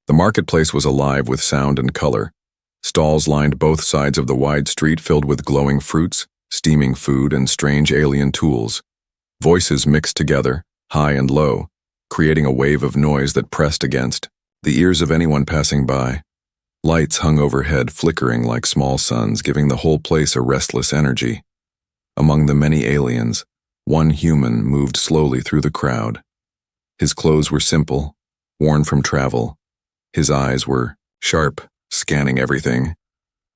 The marketplace was alive with sound and color. Stalls lined both sides of the wide street filled with glowing fruits, steaming food, and strange alien tools. Voices mixed together, high and low, creating a wave of noise that pressed against the ears of anyone passing by. Lights hung overhead, flickering like small suns, giving the whole place a restless energy. Among the many aliens, one human moved slowly through the crowd. His clothes were simple, worn from travel. His eyes were sharp, scanning everything.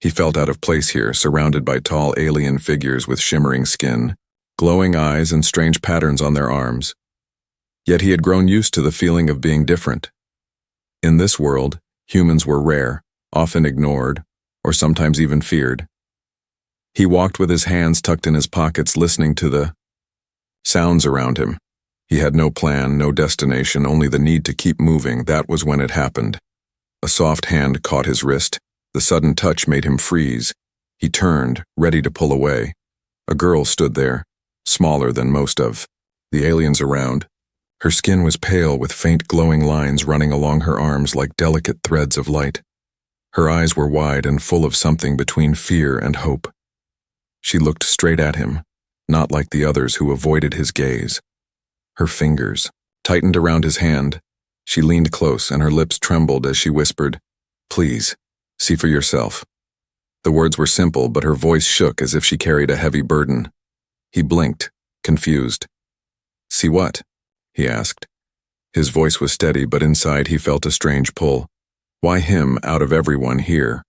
He felt out of place here, surrounded by tall alien figures with shimmering skin, glowing eyes, and strange patterns on their arms. Yet he had grown used to the feeling of being different. In this world, humans were rare, often ignored, or sometimes even feared. He walked with his hands tucked in his pockets, listening to the sounds around him. He had no plan, no destination, only the need to keep moving. That was when it happened. A soft hand caught his wrist. The sudden touch made him freeze. He turned, ready to pull away. A girl stood there, smaller than most of the aliens around. Her skin was pale with faint glowing lines running along her arms like delicate threads of light. Her eyes were wide and full of something between fear and hope. She looked straight at him, not like the others who avoided his gaze. Her fingers tightened around his hand. She leaned close and her lips trembled as she whispered, "Please, see for yourself." The words were simple, but her voice shook as if she carried a heavy burden. He blinked, confused. "See what?" he asked. His voice was steady, but inside he felt a strange pull. Why him out of everyone here?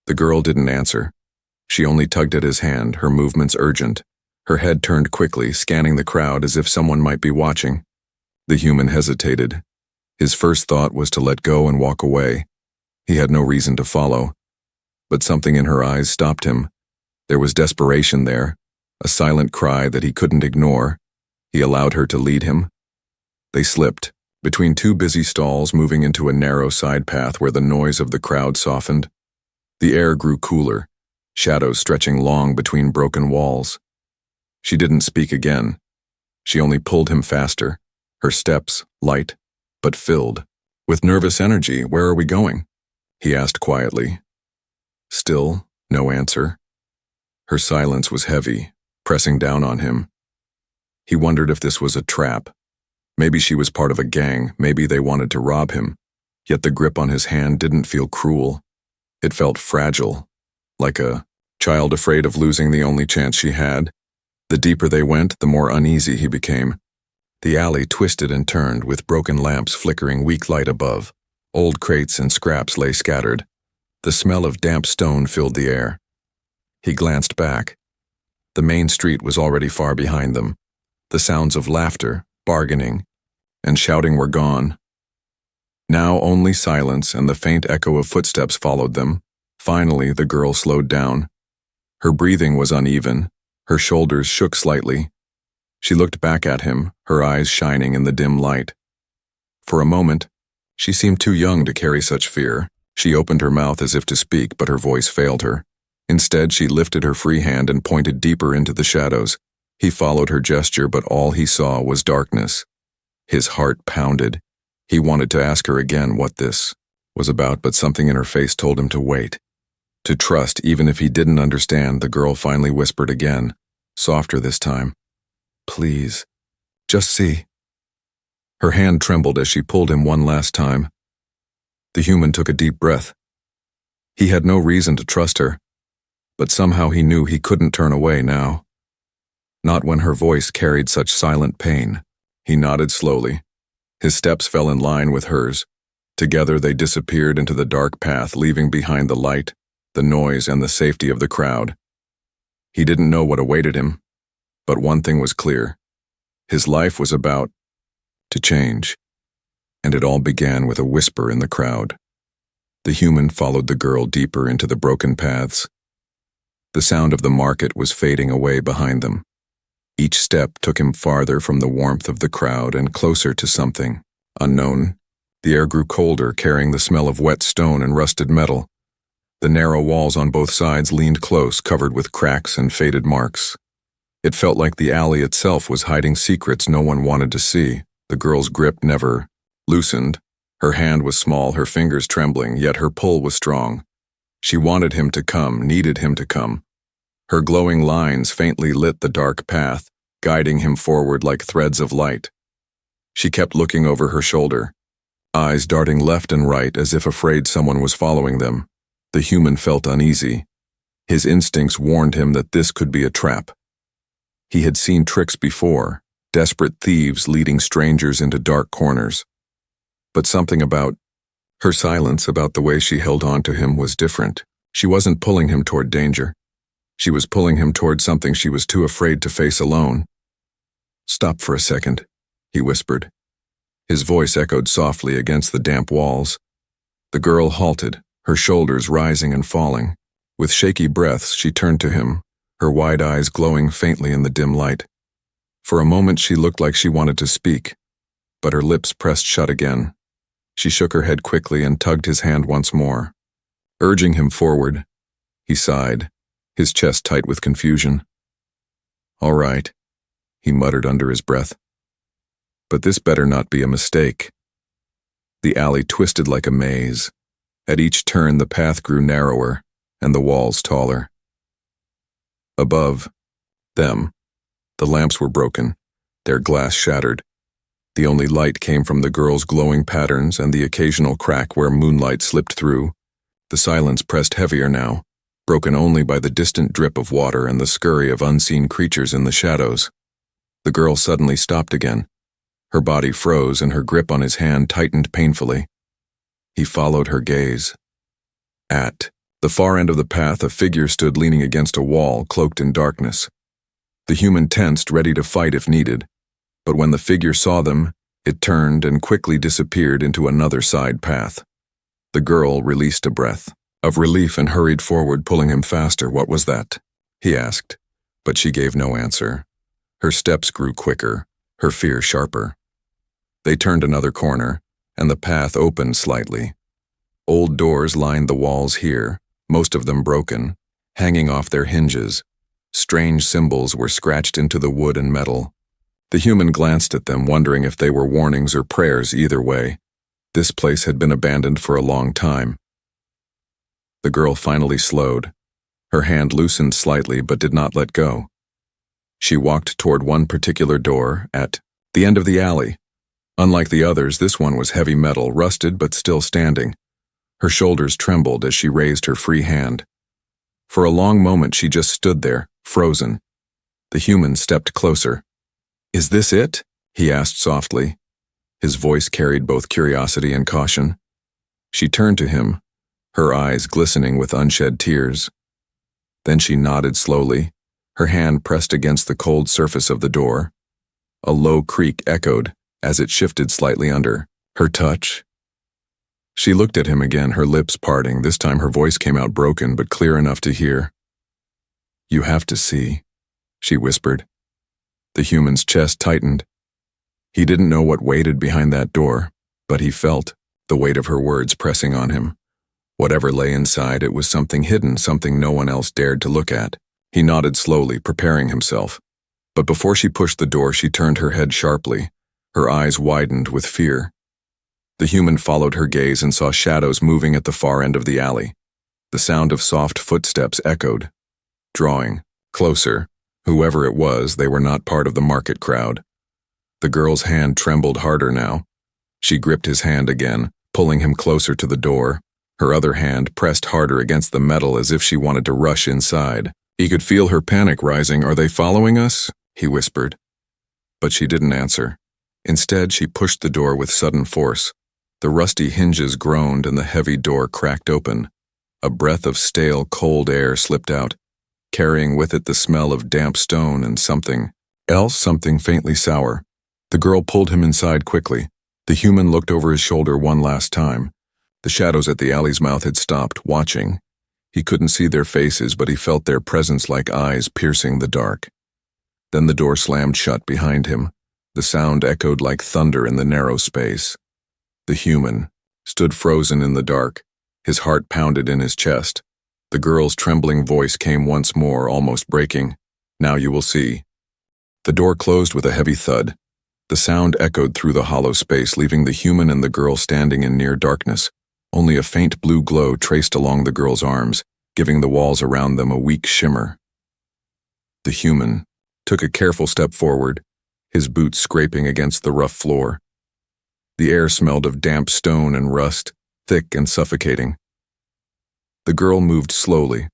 The girl didn't answer. She only tugged at his hand, her movements urgent. Her head turned quickly, scanning the crowd as if someone might be watching. The human hesitated. His first thought was to let go and walk away. He had no reason to follow. But something in her eyes stopped him. There was desperation there, a silent cry that he couldn't ignore. He allowed her to lead him. They slipped, between two busy stalls, moving into a narrow side path where the noise of the crowd softened. The air grew cooler, shadows stretching long between broken walls. She didn't speak again. She only pulled him faster, her steps light, but filled with nervous energy. "Where are we going?" he asked quietly. Still, no answer. Her silence was heavy, pressing down on him. He wondered if this was a trap. Maybe she was part of a gang, maybe they wanted to rob him. Yet the grip on his hand didn't feel cruel. It felt fragile, like a child afraid of losing the only chance she had. The deeper they went, the more uneasy he became. The alley twisted and turned, with broken lamps flickering weak light above. Old crates and scraps lay scattered. The smell of damp stone filled the air. He glanced back. The main street was already far behind them. The sounds of laughter, bargaining, and shouting were gone. Now only silence and the faint echo of footsteps followed them. Finally, the girl slowed down. Her breathing was uneven. Her shoulders shook slightly. She looked back at him, her eyes shining in the dim light. For a moment, she seemed too young to carry such fear. She opened her mouth as if to speak, but her voice failed her. Instead, she lifted her free hand and pointed deeper into the shadows. He followed her gesture, but all he saw was darkness. His heart pounded. He wanted to ask her again what this was about, but something in her face told him to wait. To trust, even if he didn't understand. The girl finally whispered again, softer this time. "Please, just see." Her hand trembled as she pulled him one last time. The human took a deep breath. He had no reason to trust her, but somehow he knew he couldn't turn away now. Not when her voice carried such silent pain. He nodded slowly. His steps fell in line with hers. Together they disappeared into the dark path, leaving behind the light, the noise, and the safety of the crowd. He didn't know what awaited him, but one thing was clear. His life was about to change, and it all began with a whisper in the crowd. The human followed the girl deeper into the broken paths. The sound of the market was fading away behind them. Each step took him farther from the warmth of the crowd and closer to something unknown. The air grew colder, carrying the smell of wet stone and rusted metal. The narrow walls on both sides leaned close, covered with cracks and faded marks. It felt like the alley itself was hiding secrets no one wanted to see. The girl's grip never loosened. Her hand was small, her fingers trembling, yet her pull was strong. She wanted him to come, needed him to come. Her glowing lines faintly lit the dark path, guiding him forward like threads of light. She kept looking over her shoulder, eyes darting left and right as if afraid someone was following them. The human felt uneasy. His instincts warned him that this could be a trap. He had seen tricks before, desperate thieves leading strangers into dark corners. But something about her silence, about the way she held on to him, was different. She wasn't pulling him toward danger. She was pulling him toward something she was too afraid to face alone. "Stop for a second," he whispered. His voice echoed softly against the damp walls. The girl halted, her shoulders rising and falling. With shaky breaths, she turned to him, her wide eyes glowing faintly in the dim light. For a moment she looked like she wanted to speak, but her lips pressed shut again. She shook her head quickly and tugged his hand once more. Urging him forward, he sighed, his chest tight with confusion. "All right," he muttered under his breath. "But this better not be a mistake." The alley twisted like a maze. At each turn the path grew narrower and the walls taller. Above them, the lamps were broken, their glass shattered. The only light came from the girl's glowing patterns and the occasional crack where moonlight slipped through. The silence pressed heavier now, broken only by the distant drip of water and the scurry of unseen creatures in the shadows. The girl suddenly stopped again. Her body froze and her grip on his hand tightened painfully. He followed her gaze. At the far end of the path, a figure stood leaning against a wall, cloaked in darkness. The human tensed, ready to fight if needed, but when the figure saw them, it turned and quickly disappeared into another side path. The girl released a breath of relief and hurried forward, pulling him faster. "What was that?" he asked, but she gave no answer. Her steps grew quicker, her fear sharper. They turned another corner, and the path opened slightly. Old doors lined the walls here, most of them broken, hanging off their hinges. Strange symbols were scratched into the wood and metal. The human glanced at them, wondering if they were warnings or prayers. Either way, this place had been abandoned for a long time. The girl finally slowed. Her hand loosened slightly but did not let go. She walked toward one particular door at the end of the alley. Unlike the others, this one was heavy metal, rusted but still standing. Her shoulders trembled as she raised her free hand. For a long moment she just stood there, frozen. The human stepped closer. "Is this it?" he asked softly. His voice carried both curiosity and caution. She turned to him, her eyes glistening with unshed tears. Then she nodded slowly, her hand pressed against the cold surface of the door. A low creak echoed as it shifted slightly under her touch. She looked at him again, her lips parting. This time her voice came out broken but clear enough to hear. "You have to see," she whispered. The human's chest tightened. He didn't know what waited behind that door, but he felt the weight of her words pressing on him. Whatever lay inside, it was something hidden, something no one else dared to look at. He nodded slowly, preparing himself. But before she pushed the door, she turned her head sharply. Her eyes widened with fear. The human followed her gaze and saw shadows moving at the far end of the alley. The sound of soft footsteps echoed, drawing closer. Whoever it was, they were not part of the market crowd. The girl's hand trembled harder now. She gripped his hand again, pulling him closer to the door. Her other hand pressed harder against the metal as if she wanted to rush inside. He could feel her panic rising. "Are they following us?" he whispered. But she didn't answer. Instead, she pushed the door with sudden force. The rusty hinges groaned and the heavy door cracked open. A breath of stale, cold air slipped out, carrying with it the smell of damp stone and something else, something faintly sour. The girl pulled him inside quickly. The human looked over his shoulder one last time. The shadows at the alley's mouth had stopped, watching. He couldn't see their faces, but he felt their presence like eyes piercing the dark. Then the door slammed shut behind him. The sound echoed like thunder in the narrow space. The human stood frozen in the dark. His heart pounded in his chest. The girl's trembling voice came once more, almost breaking. "Now you will see." The door closed with a heavy thud. The sound echoed through the hollow space, leaving the human and the girl standing in near darkness. Only a faint blue glow traced along the girl's arms, giving the walls around them a weak shimmer. The human took a careful step forward, his boots scraping against the rough floor. The air smelled of damp stone and rust, thick and suffocating. The girl moved slowly,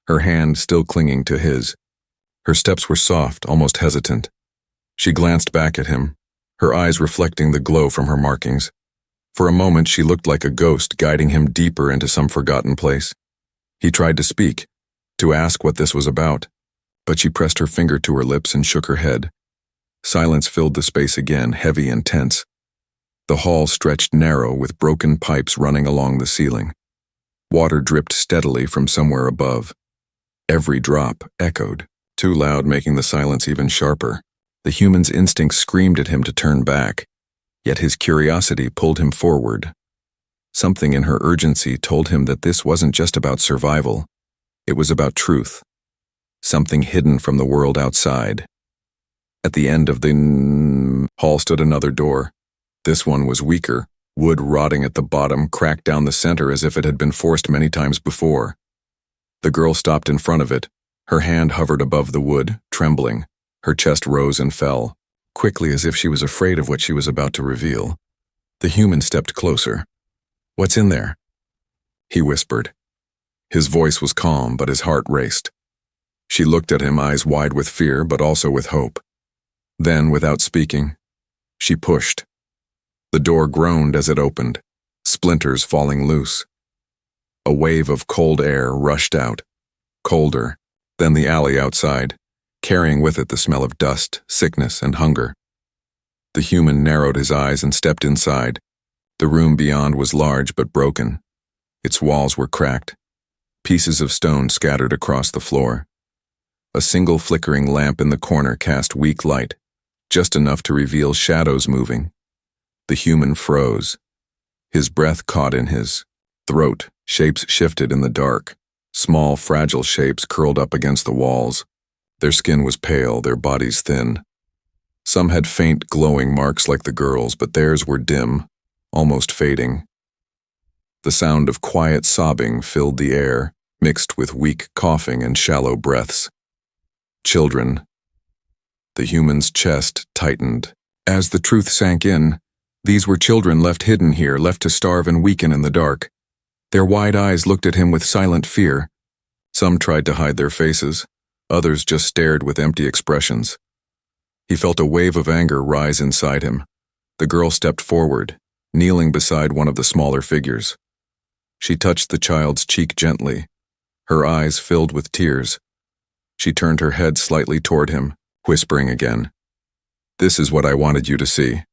her hand still clinging to his. Her steps were soft, almost hesitant. She glanced back at him, her eyes reflecting the glow from her markings. For a moment she looked like a ghost guiding him deeper into some forgotten place. He tried to speak, to ask what this was about, but she pressed her finger to her lips and shook her head. Silence filled the space again, heavy and tense. The hall stretched narrow with broken pipes running along the ceiling. Water dripped steadily from somewhere above. Every drop echoed, too loud, making the silence even sharper. The human's instinct screamed at him to turn back, yet his curiosity pulled him forward. Something in her urgency told him that this wasn't just about survival. It was about truth. Something hidden from the world outside. At the end of the hall stood another door. This one was weaker, wood rotting at the bottom, cracked down the center as if it had been forced many times before. The girl stopped in front of it. Her hand hovered above the wood, trembling. Her chest rose and fell, quickly as if she was afraid of what she was about to reveal. The human stepped closer. "What's in there?" he whispered. His voice was calm, but his heart raced. She looked at him, eyes wide with fear, but also with hope. Then, without speaking, she pushed. The door groaned as it opened, splinters falling loose. A wave of cold air rushed out, colder than the alley outside, carrying with it the smell of dust, sickness, and hunger. The human narrowed his eyes and stepped inside. The room beyond was large but broken. Its walls were cracked, pieces of stone scattered across the floor. A single flickering lamp in the corner cast weak light, just enough to reveal shadows moving. The human froze. His breath caught in his throat. Shapes shifted in the dark. Small, fragile shapes curled up against the walls. Their skin was pale, their bodies thin. Some had faint, glowing marks like the girl's, but theirs were dim, almost fading. The sound of quiet sobbing filled the air, mixed with weak coughing and shallow breaths. Children. The human's chest tightened. As the truth sank in, these were children left hidden here, left to starve and weaken in the dark. Their wide eyes looked at him with silent fear. Some tried to hide their faces, others just stared with empty expressions. He felt a wave of anger rise inside him. The girl stepped forward, kneeling beside one of the smaller figures. She touched the child's cheek gently, her eyes filled with tears. She turned her head slightly toward him, whispering again, "This is what I wanted you to see."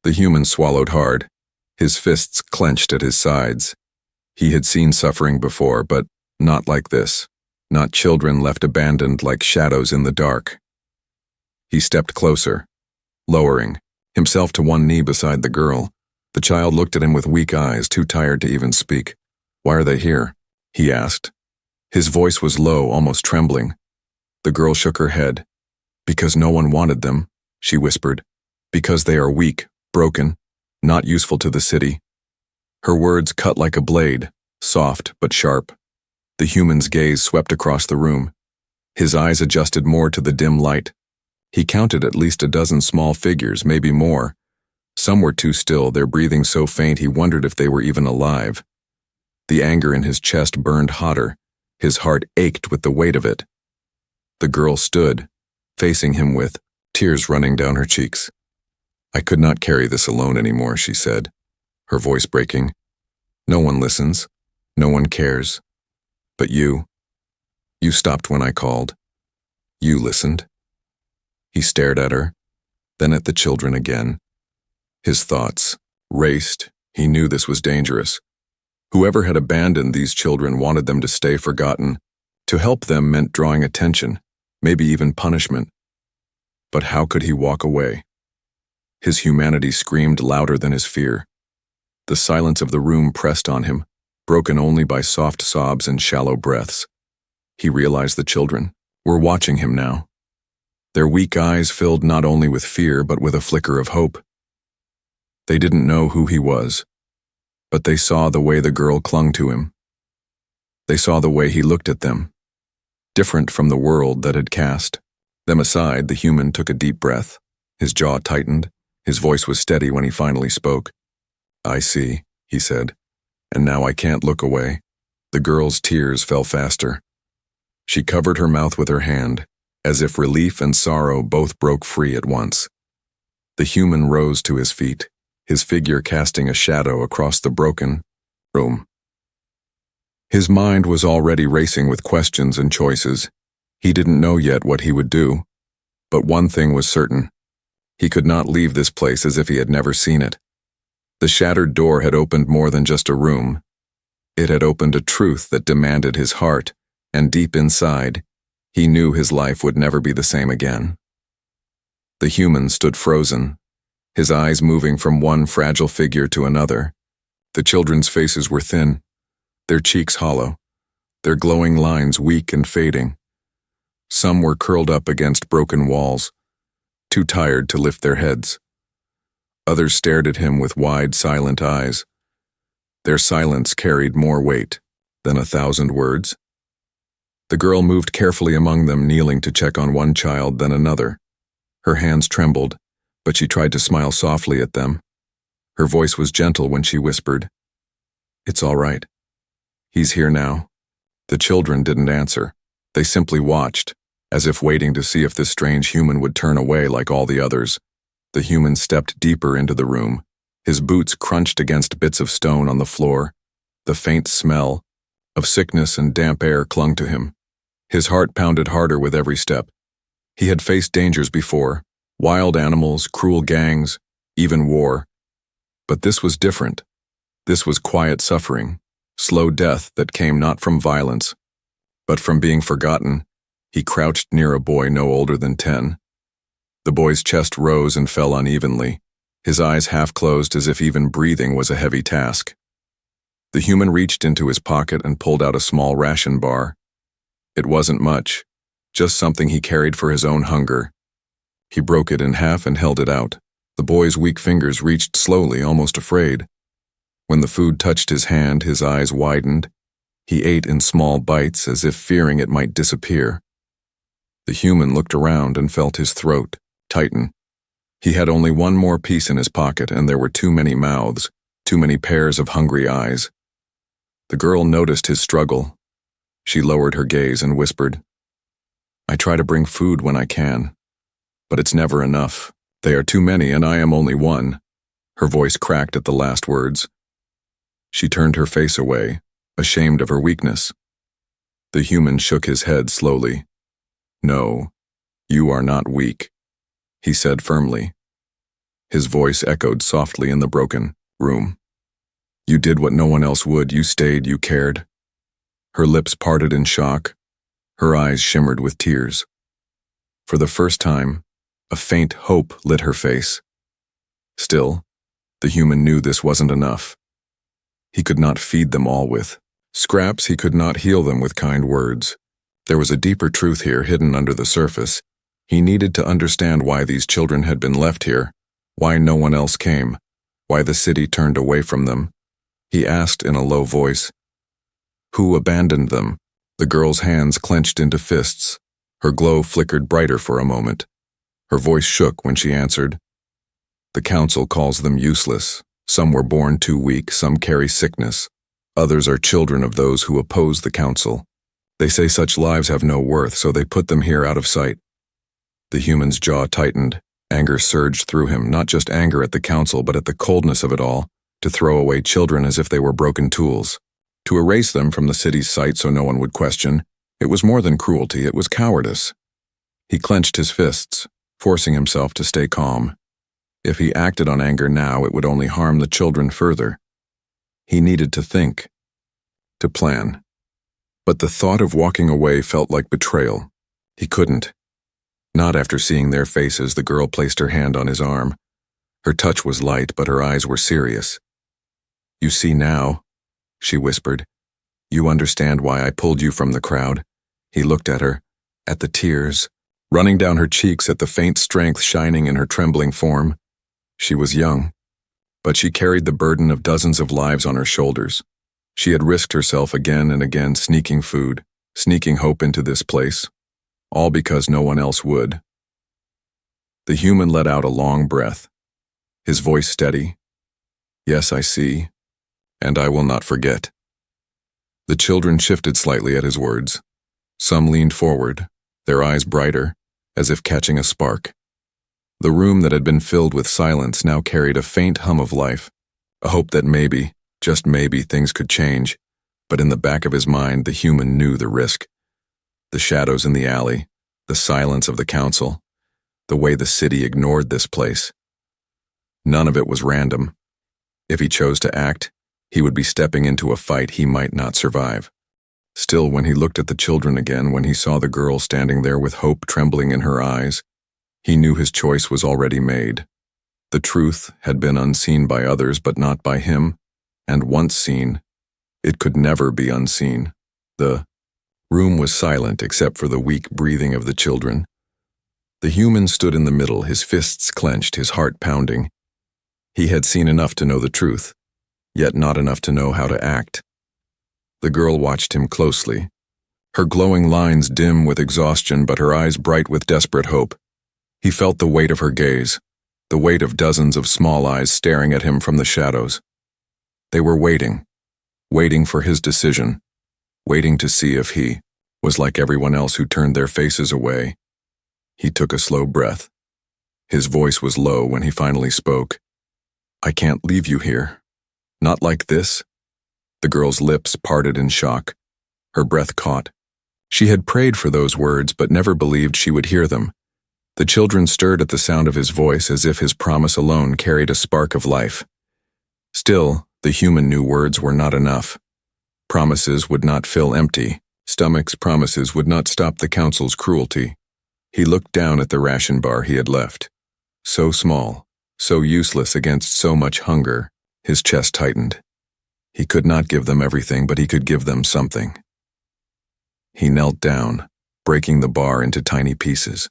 The human swallowed hard, his fists clenched at his sides. He had seen suffering before, but not like this. Not children left abandoned like shadows in the dark. He stepped closer, lowering himself to one knee beside the girl. The child looked at him with weak eyes, too tired to even speak. "Why are they here?" he asked. His voice was low, almost trembling. The girl shook her head. "Because no one wanted them," she whispered. "Because they are weak, broken, not useful to the city." Her words cut like a blade, soft but sharp. The human's gaze swept across the room. His eyes adjusted more to the dim light. He counted at least a dozen small figures, maybe more. Some were too still, their breathing so faint he wondered if they were even alive. The anger in his chest burned hotter. His heart ached with the weight of it. The girl stood, facing him with tears running down her cheeks. "I could not carry this alone anymore," she said, her voice breaking. "No one listens. No one cares. But you stopped when I called. You listened." He stared at her, then at the children again. His thoughts raced. He knew this was dangerous. Whoever had abandoned these children wanted them to stay forgotten. To help them meant drawing attention, maybe even punishment. But how could he walk away? His humanity screamed louder than his fear. The silence of the room pressed on him, broken only by soft sobs and shallow breaths. He realized the children were watching him now. Their weak eyes filled not only with fear but with a flicker of hope. They didn't know who he was, but they saw the way the girl clung to him. They saw the way he looked at them, different from the world that had cast them aside. The human took a deep breath. His jaw tightened. His voice was steady when he finally spoke. "I see," he said, "and now I can't look away." The girl's tears fell faster. She covered her mouth with her hand, as if relief and sorrow both broke free at once. The human rose to his feet, his figure casting a shadow across the broken room. His mind was already racing with questions and choices. He didn't know yet what he would do, but one thing was certain. He could not leave this place as if he had never seen it. The shattered door had opened more than just a room. It had opened a truth that demanded his heart, and deep inside, he knew his life would never be the same again. The human stood frozen, his eyes moving from one fragile figure to another. The children's faces were thin, their cheeks hollow, their glowing lines weak and fading. Some were curled up against broken walls, too tired to lift their heads. Others stared at him with wide, silent eyes. Their silence carried more weight than 1,000 words. The girl moved carefully among them, kneeling to check on one child, then another. Her hands trembled, but she tried to smile softly at them. Her voice was gentle when she whispered, "It's all right. He's here now." The children didn't answer. They simply watched, as if waiting to see if this strange human would turn away like all the others. The human stepped deeper into the room. His boots crunched against bits of stone on the floor. The faint smell of sickness and damp air clung to him. His heart pounded harder with every step. He had faced dangers before, wild animals, cruel gangs, even war. But this was different. This was quiet suffering, slow death that came not from violence, but from being forgotten. He crouched near a boy no older than 10. The boy's chest rose and fell unevenly, his eyes half closed as if even breathing was a heavy task. The human reached into his pocket and pulled out a small ration bar. It wasn't much, just something he carried for his own hunger. He broke it in half and held it out. The boy's weak fingers reached slowly, almost afraid. When the food touched his hand, his eyes widened. He ate in small bites, as if fearing it might disappear. The human looked around and felt his throat tighten. He had only one more piece in his pocket, and there were too many mouths, too many pairs of hungry eyes. The girl noticed his struggle. She lowered her gaze and whispered, "I try to bring food when I can, but it's never enough. They are too many, and I am only one." Her voice cracked at the last words. She turned her face away, ashamed of her weakness. The human shook his head slowly. "No, you are not weak," he said firmly. His voice echoed softly in the broken room. "You did what no one else would. You stayed, you cared." Her lips parted in shock. Her eyes shimmered with tears. For the first time, a faint hope lit her face. Still, the human knew this wasn't enough. He could not feed them all with scraps. He could not heal them with kind words. There was a deeper truth here, hidden under the surface. He needed to understand why these children had been left here, why no one else came, why the city turned away from them. He asked in a low voice, "Who abandoned them?" The girl's hands clenched into fists. Her glow flickered brighter for a moment. Her voice shook when she answered, "The council calls them useless. Some were born too weak, some carry sickness. Others are children of those who oppose the council. They say such lives have no worth, so they put them here out of sight." The human's jaw tightened. Anger surged through him, not just anger at the council, but at the coldness of it all, to throw away children as if they were broken tools. To erase them from the city's sight so no one would question. It was more than cruelty, it was cowardice. He clenched his fists, forcing himself to stay calm. If he acted on anger now, it would only harm the children further. He needed to think, to plan. But the thought of walking away felt like betrayal. He couldn't. Not after seeing their faces. The girl placed her hand on his arm. Her touch was light, but her eyes were serious. "You see now," she whispered. "You understand why I pulled you from the crowd." He looked at her, at the tears, running down her cheeks at the faint strength shining in her trembling form. She was young, but she carried the burden of dozens of lives on her shoulders. She had risked herself again and again, sneaking food, sneaking hope into this place, all because no one else would. The human let out a long breath, his voice steady. "Yes, I see, and I will not forget." The children shifted slightly at his words. Some leaned forward, their eyes brighter, as if catching a spark. The room that had been filled with silence now carried a faint hum of life, a hope that maybe, just maybe, things could change. But in the back of his mind, the human knew the risk. The shadows in the alley, the silence of the council, the way the city ignored this place. None of it was random. If he chose to act, he would be stepping into a fight he might not survive. Still, when he looked at the children again, when he saw the girl standing there with hope trembling in her eyes, he knew his choice was already made. The truth had been unseen by others, but not by him, and once seen, it could never be unseen. The room was silent except for the weak breathing of the children. The human stood in the middle, his fists clenched, his heart pounding. He had seen enough to know the truth, yet not enough to know how to act. The girl watched him closely, her glowing lines dim with exhaustion but her eyes bright with desperate hope. He felt the weight of her gaze, the weight of dozens of small eyes staring at him from the shadows. They were waiting for his decision, waiting to see if he was like everyone else who turned their faces away. He took a slow breath. His voice was low when he finally spoke. "I can't leave you here. Not like this." The girl's lips parted in shock. Her breath caught. She had prayed for those words but never believed she would hear them. The children stirred at the sound of his voice as if his promise alone carried a spark of life. Still, the human knew words were not enough. Promises would not fill empty stomachs. Promises would not stop the council's cruelty. He looked down at the ration bar he had left. So small, so useless against so much hunger, his chest tightened. He could not give them everything, but he could give them something. He knelt down, breaking the bar into tiny pieces.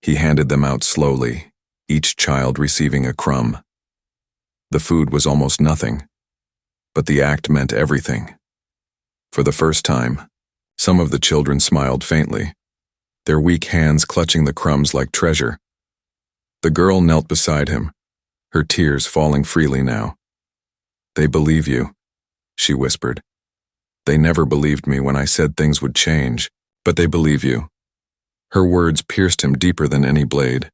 He handed them out slowly, each child receiving a crumb. The food was almost nothing, but the act meant everything. For the first time, some of the children smiled faintly, their weak hands clutching the crumbs like treasure. The girl knelt beside him, her tears falling freely now. "They believe you," she whispered. "They never believed me when I said things would change, but they believe you." Her words pierced him deeper than any blade.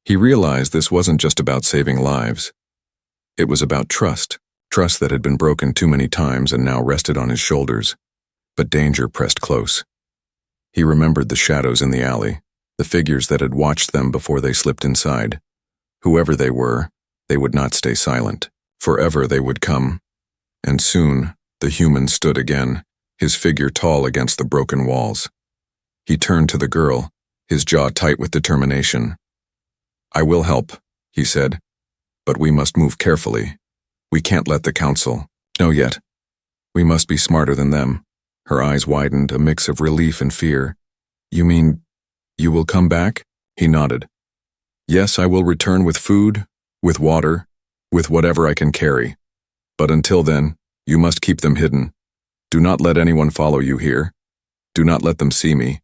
He realized this wasn't just about saving lives. It was about trust that had been broken too many times and now rested on his shoulders. But danger pressed close. He remembered the shadows in the alley, the figures that had watched them before they slipped inside. Whoever they were, they would not stay silent. Forever they would come. And soon, the human stood again, his figure tall against the broken walls. He turned to the girl, his jaw tight with determination. "I will help," he said, "but we must move carefully. We can't let the council know yet. We must be smarter than them." Her eyes widened, a mix of relief and fear. "You mean, you will come back?" He nodded. "Yes, I will return with food, with water, with whatever I can carry. But until then, you must keep them hidden. Do not let anyone follow you here. Do not let them see me."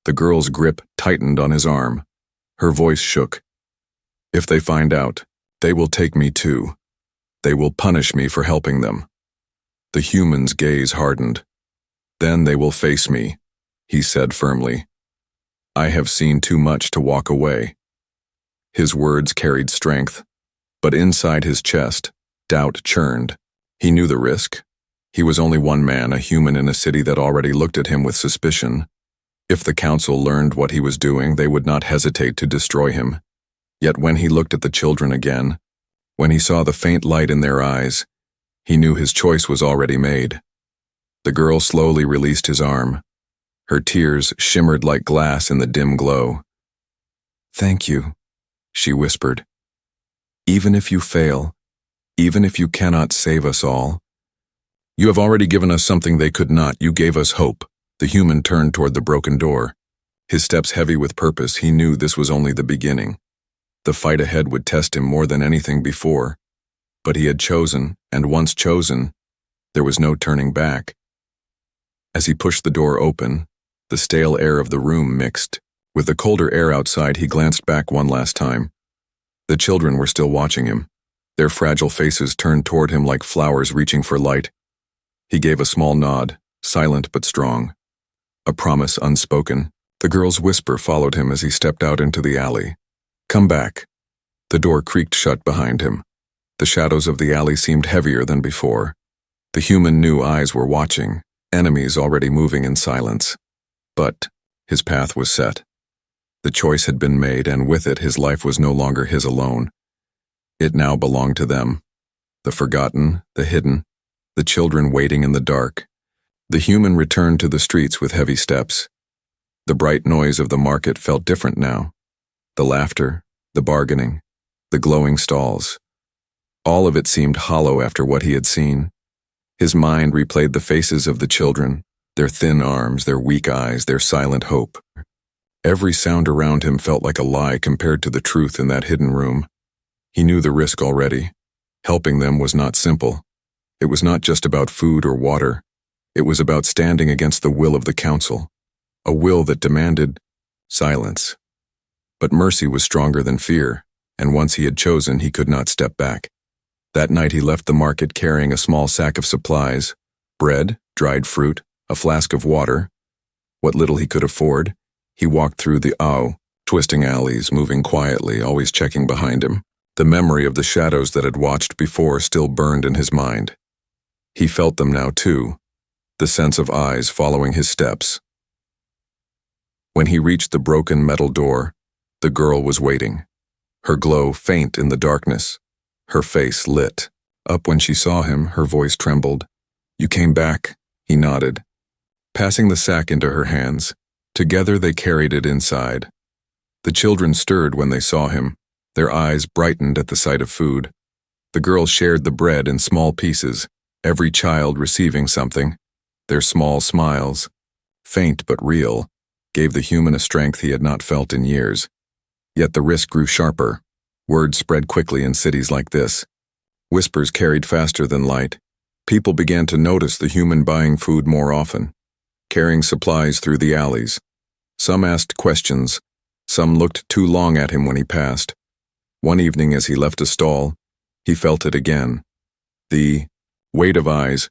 The girl's grip tightened on his arm. Her voice shook. "If they find out, they will take me too. They will punish me for helping them." The human's gaze hardened. "Then they will face me," he said firmly. "I have seen too much to walk away." His words carried strength, but inside his chest, doubt churned. He knew the risk. He was only one man, a human in a city that already looked at him with suspicion. If the council learned what he was doing, they would not hesitate to destroy him. Yet when he looked at the children again, when he saw the faint light in their eyes, he knew his choice was already made. The girl slowly released his arm. Her tears shimmered like glass in the dim glow. "Thank you," she whispered. "Even if you fail, even if you cannot save us all, you have already given us something they could not. You gave us hope." The human turned toward the broken door, His steps heavy with purpose, he knew this was only the beginning. The fight ahead would test him more than anything before. But he had chosen, and once chosen, there was no turning back. As he pushed the door open, the stale air of the room mixed. With the colder air outside, he glanced back one last time. The children were still watching him, their fragile faces turned toward him like flowers reaching for light. He gave a small nod, silent but strong. A promise unspoken. The girl's whisper followed him as he stepped out into the alley. "Come back." The door creaked shut behind him. The shadows of the alley seemed heavier than before. The human knew eyes were watching, enemies already moving in silence. But his path was set. The choice had been made, and with it his life was no longer his alone. It now belonged to them. The forgotten, the hidden, the children waiting in the dark. The human returned to the streets with heavy steps. The bright noise of the market felt different now. The laughter, the bargaining, the glowing stalls. All of it seemed hollow after what he had seen. His mind replayed the faces of the children, their thin arms, their weak eyes, their silent hope. Every sound around him felt like a lie compared to the truth in that hidden room. He knew the risk already. Helping them was not simple. It was not just about food or water. It was about standing against the will of the council, a will that demanded silence. But mercy was stronger than fear, and once he had chosen, he could not step back. That night he left the market carrying a small sack of supplies, bread, dried fruit, a flask of water. What little he could afford. He walked through the twisting alleys, moving quietly, always checking behind him. The memory of the shadows that had watched before still burned in his mind. He felt them now too, the sense of eyes following his steps. When he reached the broken metal door, the girl was waiting, her glow faint in the darkness, her face lit. Up when she saw him, her voice trembled. "You came back," he nodded, passing the sack into her hands. Together they carried it inside. The children stirred when they saw him. Their eyes brightened at the sight of food. The girls shared the bread in small pieces, every child receiving something. Their small smiles, faint but real, gave the human a strength he had not felt in years. Yet the risk grew sharper. Word spread quickly in cities like this. Whispers carried faster than light. People began to notice the human buying food more often, carrying supplies through the alleys. Some asked questions. Some looked too long at him when he passed. One evening as he left a stall, he felt it again. The weight of eyes.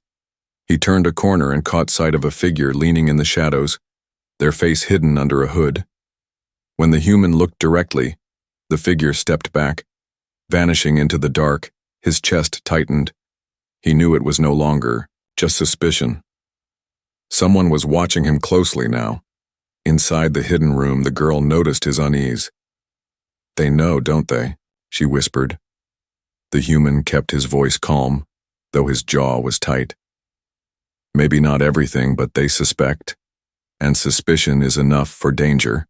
He turned a corner and caught sight of a figure leaning in the shadows, their face hidden under a hood. When the human looked directly, the figure stepped back, vanishing into the dark, his chest tightened. He knew it was no longer just suspicion. Someone was watching him closely now. Inside the hidden room, the girl noticed his unease. "They know, don't they?" she whispered. The human kept his voice calm, though his jaw was tight. "Maybe not everything, but they suspect, and suspicion is enough for danger."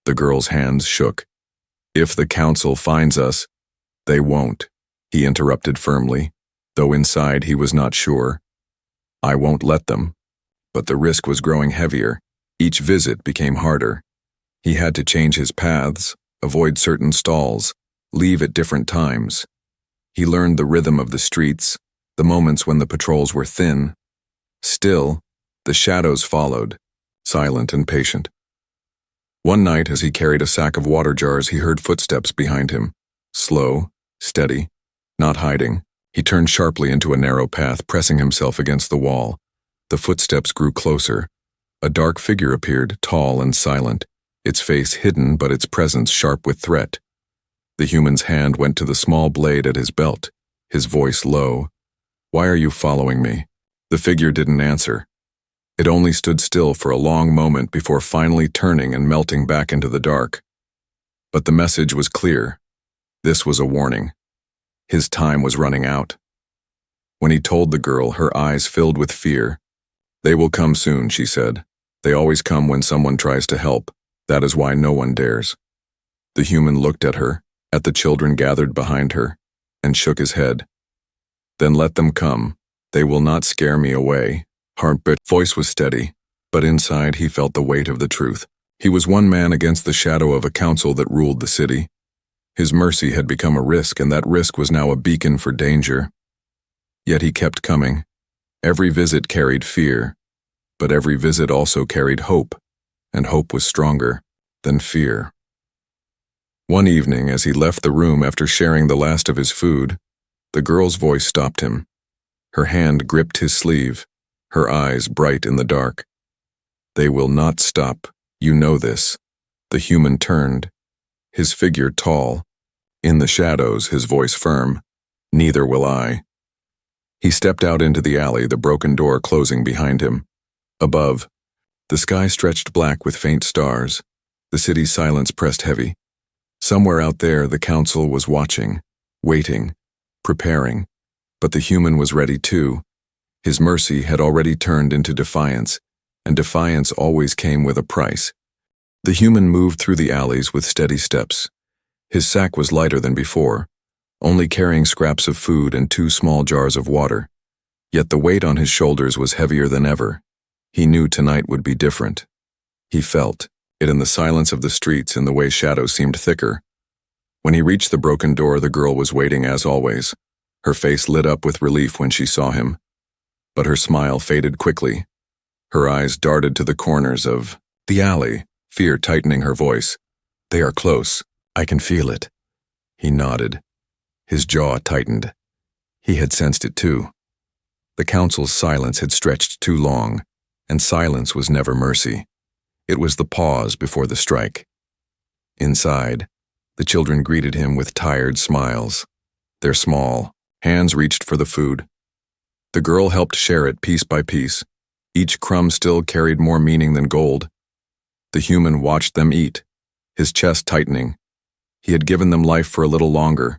The girl's hands shook. "If the council finds us, they won't," he interrupted firmly, though inside he was not sure. "I won't let them." But the risk was growing heavier. Each visit became harder. He had to change his paths, avoid certain stalls, leave at different times. He learned the rhythm of the streets, the moments when the patrols were thin. Still, the shadows followed, silent and patient. One night, as he carried a sack of water jars, he heard footsteps behind him. Slow, steady, not hiding. He turned sharply into a narrow path, pressing himself against the wall. The footsteps grew closer. A dark figure appeared, tall and silent, its face hidden but its presence sharp with threat. The human's hand went to the small blade at his belt, his voice low. "Why are you following me?" The figure didn't answer. It only stood still for a long moment before finally turning and melting back into the dark. But the message was clear. This was a warning. His time was running out. When he told the girl, her eyes filled with fear. "They will come soon," she said. "They always come when someone tries to help. That is why no one dares." The human looked at her, at the children gathered behind her, and shook his head. "Then let them come. They will not scare me away." Heartbeat voice was steady, but inside he felt the weight of the truth. He was one man against the shadow of a council that ruled the city. His mercy had become a risk, and that risk was now a beacon for danger. Yet he kept coming. Every visit carried fear, but every visit also carried hope, and hope was stronger than fear. One evening, as he left the room after sharing the last of his food, the girl's voice stopped him. Her hand gripped his sleeve, her eyes bright in the dark. "They will not stop, you know this." The human turned, his figure tall. In the shadows, his voice firm. "Neither will I." He stepped out into the alley, the broken door closing behind him. Above, the sky stretched black with faint stars. The city's silence pressed heavy. Somewhere out there, the council was watching, waiting, preparing. But the human was ready too. His mercy had already turned into defiance, and defiance always came with a price. The human moved through the alleys with steady steps. His sack was lighter than before, only carrying scraps of food and 2 small jars of water. Yet the weight on his shoulders was heavier than ever. He knew tonight would be different. He felt it in the silence of the streets, in the way shadows seemed thicker. When he reached the broken door, the girl was waiting as always. Her face lit up with relief when she saw him. But her smile faded quickly. Her eyes darted to the corners of the alley, fear tightening her voice. "They are close. I can feel it." He nodded. His jaw tightened. He had sensed it too. The council's silence had stretched too long, and silence was never mercy. It was the pause before the strike. Inside, the children greeted him with tired smiles. Their small hands reached for the food. The girl helped share it piece by piece. Each crumb still carried more meaning than gold. The human watched them eat, his chest tightening. He had given them life for a little longer,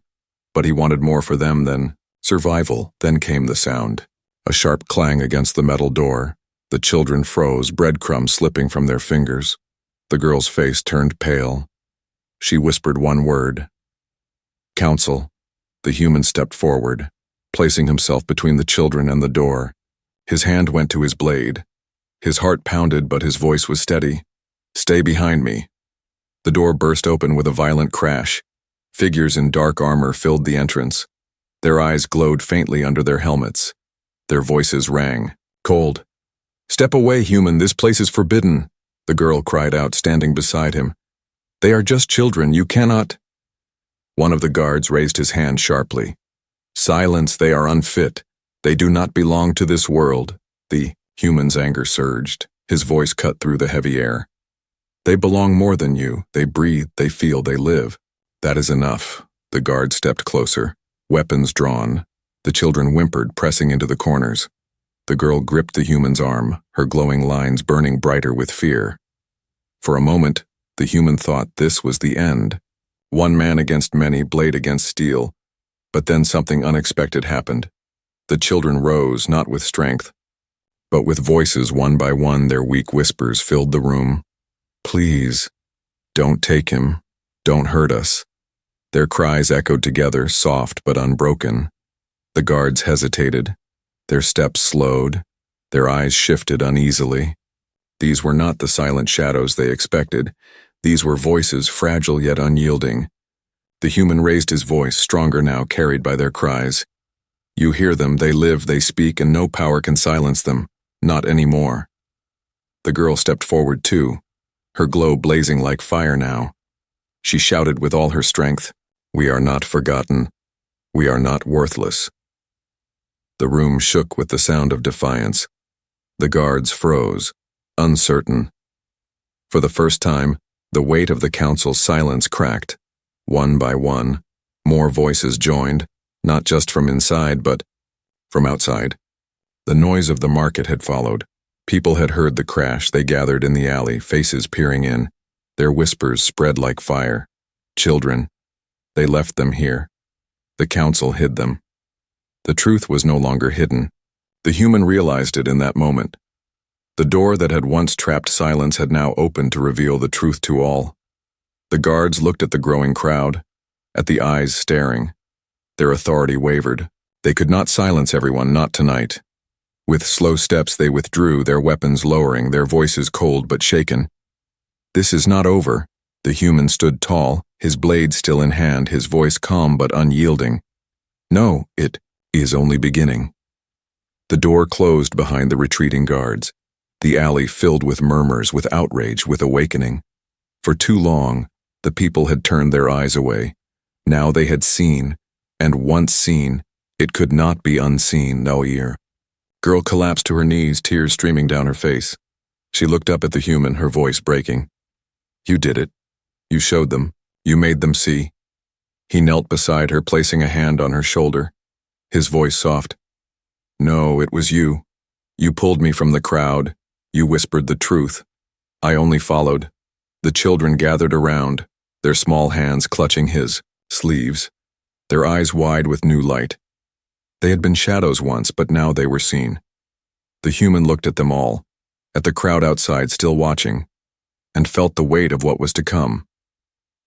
but he wanted more for them than survival. Then came the sound. A sharp clang against the metal door. The children froze, breadcrumbs slipping from their fingers. The girl's face turned pale. She whispered one word. "Council." The human stepped forward, placing himself between the children and the door. His hand went to his blade. His heart pounded, but his voice was steady. "Stay behind me." The door burst open with a violent crash. Figures in dark armor filled the entrance. Their eyes glowed faintly under their helmets. Their voices rang cold. "Step away, human, this place is forbidden," the girl cried out, standing beside him. "They are just children, you cannot—" One of the guards raised his hand sharply. "Silence, they are unfit. They do not belong to this world." The human's anger surged. His voice cut through the heavy air. "They belong more than you. They breathe, they feel, they live." "That is enough." The guard stepped closer, weapons drawn. The children whimpered, pressing into the corners. The girl gripped the human's arm, her glowing lines burning brighter with fear. For a moment, the human thought this was the end. One man against many, blade against steel. But then something unexpected happened. The children rose, not with strength, but with voices. One by one, their weak whispers filled the room. "Please, don't take him. Don't hurt us." Their cries echoed together, soft but unbroken. The guards hesitated. Their steps slowed. Their eyes shifted uneasily. These were not the silent shadows they expected. These were voices, fragile yet unyielding. The human raised his voice, stronger now, carried by their cries. "You hear them, they live, they speak, and no power can silence them. Not anymore." The girl stepped forward too, her glow blazing like fire now. She shouted with all her strength, "We are not forgotten. We are not worthless." The room shook with the sound of defiance. The guards froze, uncertain. For the first time, the weight of the council's silence cracked. One by one, more voices joined, not just from inside, but from outside. The noise of the market had followed. People had heard the crash. They gathered in the alley, faces peering in. Their whispers spread like fire. Children. They left them here. The council hid them. The truth was no longer hidden. The human realized it in that moment. The door that had once trapped silence had now opened to reveal the truth to all. The guards looked at the growing crowd, at the eyes staring. Their authority wavered. They could not silence everyone, not tonight. With slow steps they withdrew, their weapons lowering, their voices cold but shaken. This is not over. The human stood tall, his blade still in hand, his voice calm but unyielding. No, it is only beginning. The door closed behind the retreating guards. The alley filled with murmurs, with outrage, with awakening. For too long, the people had turned their eyes away. Now they had seen, and once seen, it could not be unseen, no ear. Girl collapsed to her knees, tears streaming down her face. She looked up at the human, her voice breaking. You did it. You showed them. You made them see. He knelt beside her, placing a hand on her shoulder. His voice soft. No, it was you. You pulled me from the crowd. You whispered the truth. I only followed. The children gathered around, their small hands clutching his sleeves, their eyes wide with new light. They had been shadows once, but now they were seen. The human looked at them all, at the crowd outside still watching, and felt the weight of what was to come.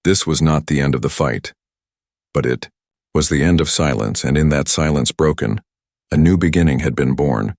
This was not the end of the fight, but it was the end of silence, and in that silence broken, a new beginning had been born.